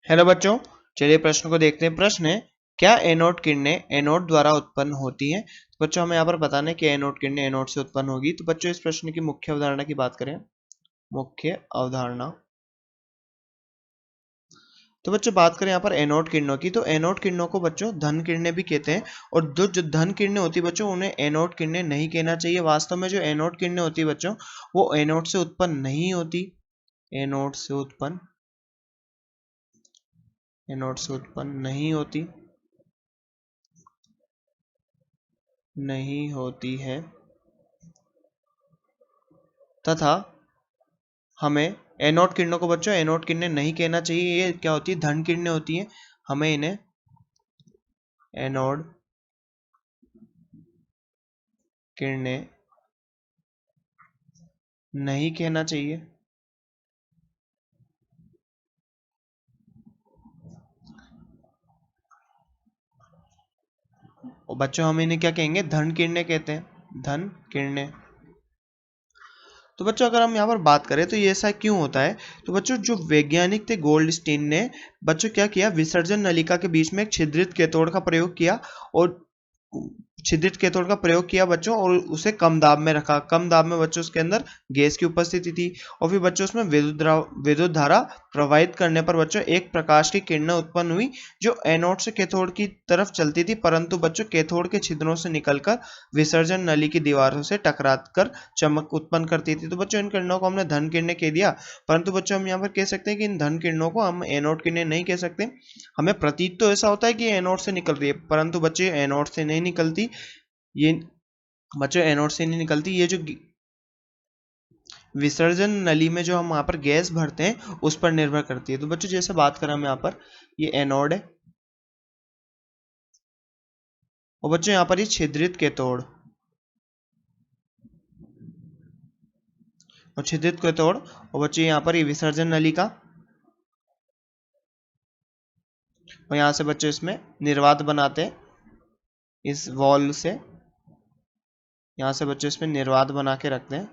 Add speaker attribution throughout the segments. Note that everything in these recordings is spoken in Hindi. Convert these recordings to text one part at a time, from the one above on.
Speaker 1: हेलो बच्चों, चलिए प्रश्न को देखते हैं। प्रश्न है, क्या एनोड किरणें एनोड द्वारा उत्पन्न होती हैं? तो बच्चों हमें यहाँ पर बताना है कि एनोड किरणें एनोड से उत्पन्न होगी। तो बच्चों इस प्रश्न की मुख्य अवधारणा की बात करें, मुख्य अवधारणा, तो बच्चों बात करें यहाँ पर एनोड किरणों की, तो एनोड किरणों को बच्चों धन किरणें भी कहते हैं। और जो धन किरणें होती है बच्चों, उन्हें एनोड किरणें नहीं कहना चाहिए। वास्तव में जो एनोड किरणें होती है बच्चों, वो एनोड से उत्पन्न नहीं होती। एनोड से उत्पन्न एनोड से उत्पन्न नहीं होती है, तथा हमें एनोड किरणों को बच्चों एनोड किरणें नहीं कहना चाहिए। ये क्या होती है? धन किरणें होती हैं। हमें इन्हें एनोड किरणें नहीं कहना चाहिए। और बच्चों हम इन्हें क्या कहेंगे? धन किरणें कहते हैं, धन किरणें। तो बच्चों अगर हम यहाँ पर बात करें तो ये ऐसा क्यों होता है? तो बच्चों जो वैज्ञानिक थे गोल्डस्टीन ने बच्चों क्या किया, विसर्जन नलिका के बीच में एक छिद्रित कैथोड का प्रयोग किया, और छिद्रित कैथोड का प्रयोग किया बच्चों, और उसे कम दाब में रखा। कम दाब में बच्चों उसके अंदर गैस की उपस्थिति थी, और फिर बच्चों उसमें विद्युत धारा प्रवाहित करने पर बच्चों एक प्रकाश की किरणें उत्पन्न हुई, जो एनोड से कैथोड की तरफ चलती थी, परंतु बच्चों कैथोड के छिद्रों से निकलकर विसर्जन नली की दीवारों से टकराकर चमक उत्पन्न करती थी। तो बच्चों इन किरणों को हमने धन किरणें कह दिया, परंतु बच्चों हम यहाँ पर कह सकते हैं कि इन धन किरणों को हम एनोड किरणें नहीं कह सकते। हमें प्रतीत तो ऐसा होता है कि एनोड से निकल रही है, परंतु बच्चे एनोड से नहीं निकलती। ये बच्चों एनोड से नहीं निकलती। ये जो विसर्जन नली में जो हम वहां पर गैस भरते हैं उस पर निर्भर करती है। तो बच्चों जैसे बात करें हम यहाँ पर, ये एनोड है, और बच्चों यहाँ पर ये छिद्रित कैथोड, और छिद्रित कैथोड, और बच्चों यहाँ पर ये विसर्जन नली का, और यहाँ से बच्चों इसमें निर्वात बनाते हैं इस वॉल्व से। यहाँ से बच्चों इसमें निर्वात बना के रखते हैं।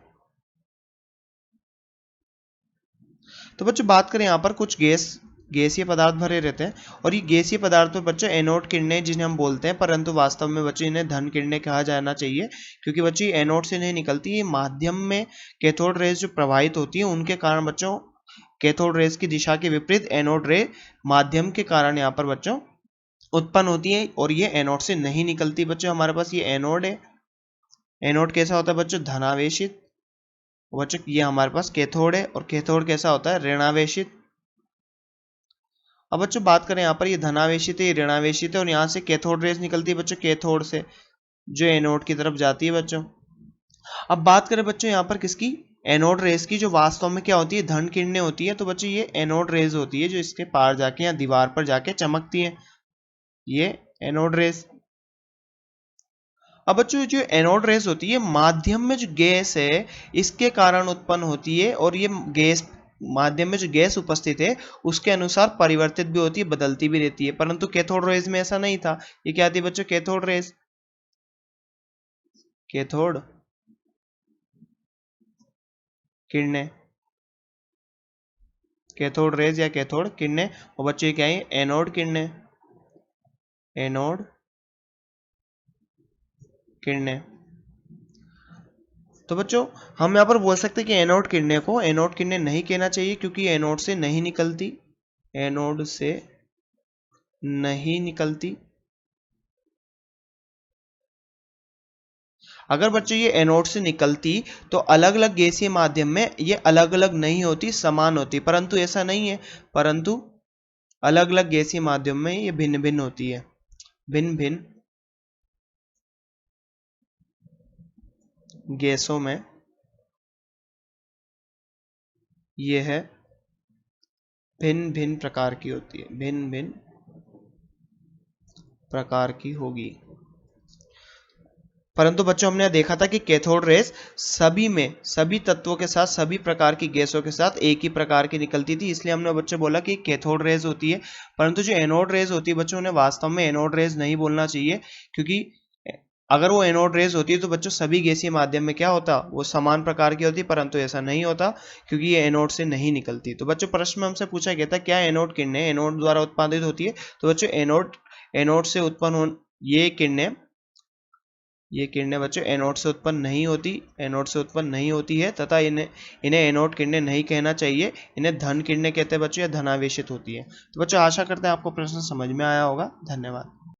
Speaker 1: तो बच्चों बात करें यहाँ पर कुछ गैसीय पदार्थ भरे रहते हैं, और ये गैसीय पदार्थ में बच्चों एनोड किरणें जिन्हें हम बोलते हैं, परंतु वास्तव में बच्चों इन्हें धन किरणें कहा जाना चाहिए, क्योंकि बच्चों ये एनोड से नहीं निकलती। ये माध्यम में कैथोड रेज जो प्रवाहित होती है उनके कारण बच्चों, कैथोड रेज की दिशा के विपरीत एनोड रे माध्यम के कारण यहाँ पर बच्चों उत्पन्न होती है, और ये एनोड से नहीं निकलती। बच्चों हमारे पास ये एनोड है। एनोड कैसा होता है बच्चों? धनावेशित। बच्चों ये हमारे पास कैथोड है, और कैथोड कैसा होता है? ऋणावेशित। अब बच्चों बात करें यहाँ पर, ये धनावेशित है, ये ऋणावेशित है, और यहाँ से कैथोड रेज निकलती है बच्चों कैथोड से, जो एनोड की तरफ जाती है बच्चों। अब बात करें बच्चों यहाँ पर किसकी? एनोड रेज की, जो वास्तव में क्या होती है? धन किरणें होती है। तो बच्चों ये एनोड रेज होती है जो इसके पार जाके या दीवार पर जाके चमकती है, ये एनोड रेज। अब बच्चों जो एनोड रेज होती है माध्यम में जो गैस है इसके कारण उत्पन्न होती है, और ये गैस माध्यम में जो गैस उपस्थित है उसके अनुसार परिवर्तित भी होती है, बदलती भी रहती है। परंतु कैथोड रेज में ऐसा नहीं था। ये क्या थी बच्चों? कैथोड रेज, कैथोड किरणें, कैथोड रेज या कैथोड किरणें। और बच्चों ये क्या है? एनोड किरणें, एनोड किरणें। तो बच्चों हम यहाँ पर बोल सकते हैं कि एनोड किरणें को एनोड किरणें नहीं कहना चाहिए, क्योंकि एनोड से नहीं निकलती, एनोड से नहीं निकलती। अगर बच्चों ये एनोड से निकलती तो अलग अलग गैसीय माध्यम में ये अलग अलग नहीं होती, समान होती, परंतु ऐसा नहीं है। परंतु अलग अलग गैसीय माध्यम में ये भिन्न भिन्न होती है, भिन्न भिन्न गैसों में ये है भिन्न भिन्न प्रकार की होती है, भिन्न भिन्न प्रकार की होगी। परंतु बच्चों हमने देखा था कि कैथोड रेज सभी में, सभी तत्वों के साथ, सभी प्रकार की गैसों के साथ एक ही प्रकार की निकलती थी, इसलिए हमने बच्चों बोला कि कैथोड रेज होती है। परंतु जो एनोड रेज होती है बच्चों, उन्हें वास्तव में एनोड रेज नहीं बोलना चाहिए, क्योंकि अगर वो एनोड रेज होती है तो बच्चों सभी गैसीय माध्यम में क्या होता, वो समान प्रकार की होती, परंतु ऐसा नहीं होता क्योंकि ये एनोड से नहीं निकलती। तो बच्चों प्रश्न में हमसे पूछा गया था क्या एनोड किरणें एनोड द्वारा उत्पादित होती है। तो बच्चों एनोड से उत्पन्न हो ये किरणें बच्चों एनोड से उत्पन्न नहीं होती है तथा इन्हें एनोड किरणें नहीं कहना चाहिए, इन्हें धन किरणें कहते हैं बच्चों, या धनावेशित होती है। तो बच्चों आशा करते हैं आपको प्रश्न समझ में आया होगा। धन्यवाद।